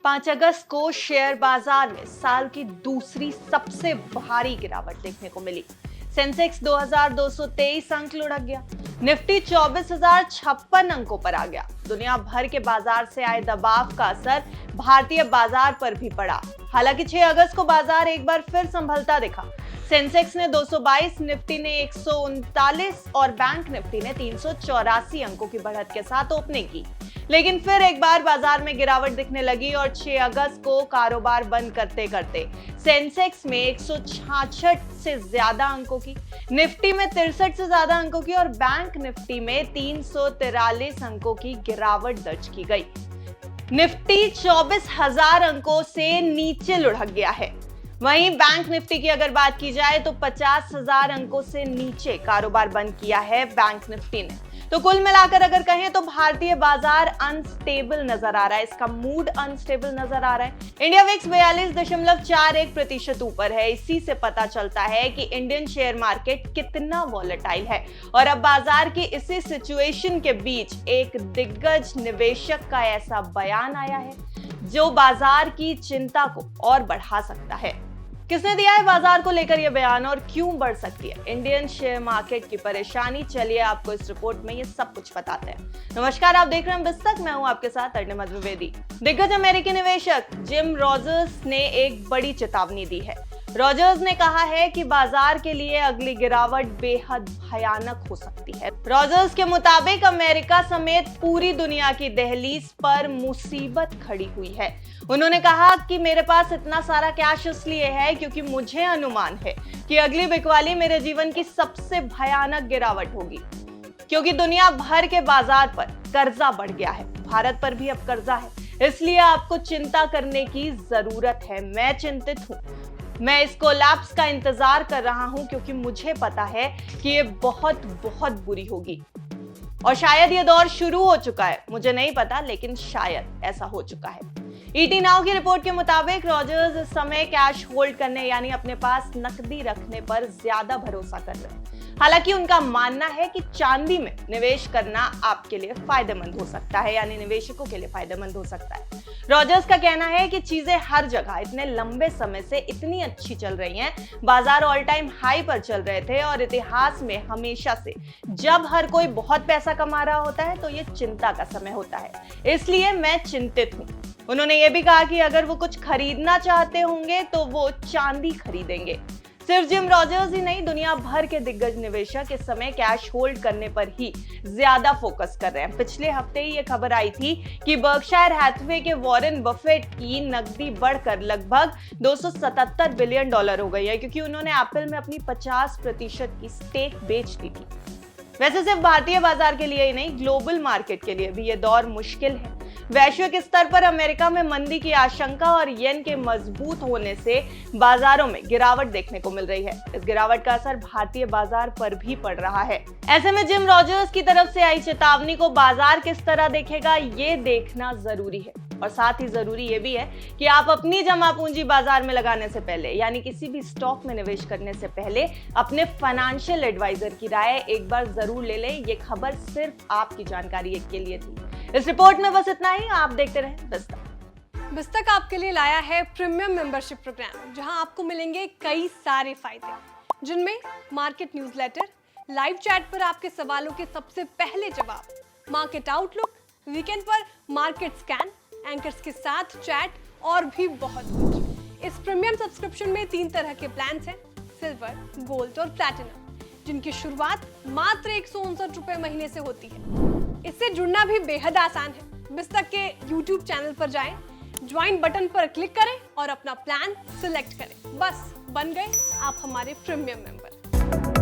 5 अगस्त को शेयर बाजार में साल की दूसरी सबसे भारी गिरावट देखने को मिली। सेंसेक्स 2223 अंक लुढ़क गया। निफ्टी 24,056 अंकों पर आ गया। दुनिया भर के बाजार से आए दबाव का असर भारतीय बाजार पर भी पड़ा। हालांकि 6 अगस्त को बाजार एक बार फिर संभलता दिखा। सेंसेक्स ने 222, निफ्टी ने 139 और बैंक निफ्टी ने 384 अंकों की बढ़त के साथ ओपनिंग की। लेकिन फिर एक बार बाजार में गिरावट दिखने लगी और 6 अगस्त को कारोबार बंद करते करते सेंसेक्स में 166 से ज्यादा अंकों की, निफ्टी में 63 से ज्यादा अंकों की और बैंक निफ्टी में 343 अंकों की गिरावट दर्ज की गई। निफ्टी 24,000 अंकों से नीचे लुढ़क गया है। वहीं बैंक निफ्टी की अगर बात की जाए तो 50,000 अंकों से नीचे कारोबार बंद किया है बैंक निफ्टी ने। तो कुल मिलाकर अगर कहें तो भारतीय बाजार अनस्टेबल नजर आ रहा है, इसका मूड अनस्टेबल नजर आ रहा है। इंडिया विक्स 42.41% ऊपर है। इसी से पता चलता है कि इंडियन शेयर मार्केट कितना वॉलेटाइल है। और अब बाजार की इसी सिचुएशन के बीच एक दिग्गज निवेशक का ऐसा बयान आया है जो बाजार की चिंता को और बढ़ा सकता है। किसने दिया है बाजार को लेकर यह बयान और क्यों बढ़ सकती है इंडियन शेयर मार्केट की परेशानी? चलिए आपको इस रिपोर्ट में ये सब कुछ बताते हैं। नमस्कार, आप देख रहे हैं बिस्तक, मैं हूं आपके साथ अर्णिमा द्विवेदी। दिग्गज अमेरिकी निवेशक जिम रॉजर्स ने एक बड़ी चेतावनी दी है। रॉजर्स ने कहा है कि बाजार के लिए अगली गिरावट बेहद भयानक हो सकती है। रॉजर्स के मुताबिक अमेरिका समेत पूरी दुनिया की दहलीज पर मुसीबत खड़ी हुई है। उन्होंने कहा कि मेरे पास इतना सारा कैश इसलिए है क्योंकि मुझे अनुमान है कि अगली बिकवाली मेरे जीवन की सबसे भयानक गिरावट होगी, क्योंकि दुनिया भर के बाजार पर कर्जा बढ़ गया है। भारत पर भी अब कर्जा है, इसलिए आपको चिंता करने की जरूरत है। मैं चिंतित हूं। मैं इस कोलैप्स का इंतजार कर रहा हूं क्योंकि मुझे पता है कि ये बहुत बहुत बुरी होगी और शायद ये दौर शुरू हो चुका है। मुझे नहीं पता, लेकिन शायद ऐसा हो चुका है। ईटी नाउ की रिपोर्ट के मुताबिक रॉजर्स इस समय कैश होल्ड करने यानी अपने पास नकदी रखने पर ज्यादा भरोसा कर रहे हैं। हालांकि उनका मानना है कि चांदी में निवेश करना आपके लिए फायदेमंद हो सकता है, यानी निवेशकों के लिए फायदेमंद हो सकता है। रॉजर्स का कहना है कि चीजें हर जगह इतने लंबे समय से इतनी अच्छी चल रही हैं, बाजार ऑल टाइम हाई पर चल रहे थे और इतिहास में हमेशा से जब हर कोई बहुत पैसा कमा रहा होता है तो ये चिंता का समय होता है, इसलिए मैं चिंतित हूं। उन्होंने ये भी कहा कि अगर वो कुछ खरीदना चाहते होंगे तो वो चांदी खरीदेंगे। सिर्फ जिम रॉजर्स ही नहीं, दुनिया भर के दिग्गज निवेशक इस समय कैश होल्ड करने पर ही ज्यादा फोकस कर रहे हैं। पिछले हफ्ते ही ये खबर आई थी कि बर्कशायर हैथवे के वॉरेन बफेट की नकदी बढ़कर लगभग $277 बिलियन हो गई है, क्योंकि उन्होंने एप्पल में अपनी 50% की स्टेक बेच दी थी। वैसे सिर्फ भारतीय बाजार के लिए ही नहीं, ग्लोबल मार्केट के लिए भी ये दौर मुश्किल है। वैश्विक स्तर पर अमेरिका में मंदी की आशंका और येन के मजबूत होने से बाजारों में गिरावट देखने को मिल रही है। इस गिरावट का असर भारतीय बाजार पर भी पड़ रहा है। ऐसे में जिम रॉजर्स की तरफ से आई चेतावनी को बाजार किस तरह देखेगा, ये देखना जरूरी है। और साथ ही जरूरी ये भी है कि आप अपनी जमा पूंजी बाजार में लगाने से पहले, यानी किसी भी स्टॉक में निवेश करने से पहले, अपने फाइनेंशियल एडवाइजर की राय एक बार जरूर ले लें। ये खबर सिर्फ आपकी जानकारी के लिए थी। इस रिपोर्ट में बस इतना ही। आप देखते रहें बिस्तक। बिस्तक आपके लिए लाया है प्रीमियम मेंबरशिप प्रोग्राम, जहां आपको मिलेंगे कई सारे फायदे, जिनमें मार्केट न्यूज़लेटर, लाइव चैट पर आपके सवालों के सबसे पहले जवाब, मार्केट आउटलुक, वीकेंड पर मार्केट स्कैन, एंकर्स के साथ चैट और भी बहुत कुछ। इस प्रीमियम सब्सक्रिप्शन में 3 तरह के प्लान्स हैं, सिल्वर, गोल्ड और प्लैटिनम, जिनकी शुरुआत मात्र 159 रुपए महीने से होती है। इससे जुड़ना भी बेहद आसान है। बिस्तक के YouTube चैनल पर जाएं, ज्वाइन बटन पर क्लिक करें और अपना प्लान सिलेक्ट करें। बस बन गए आप हमारे प्रीमियम मेंबर।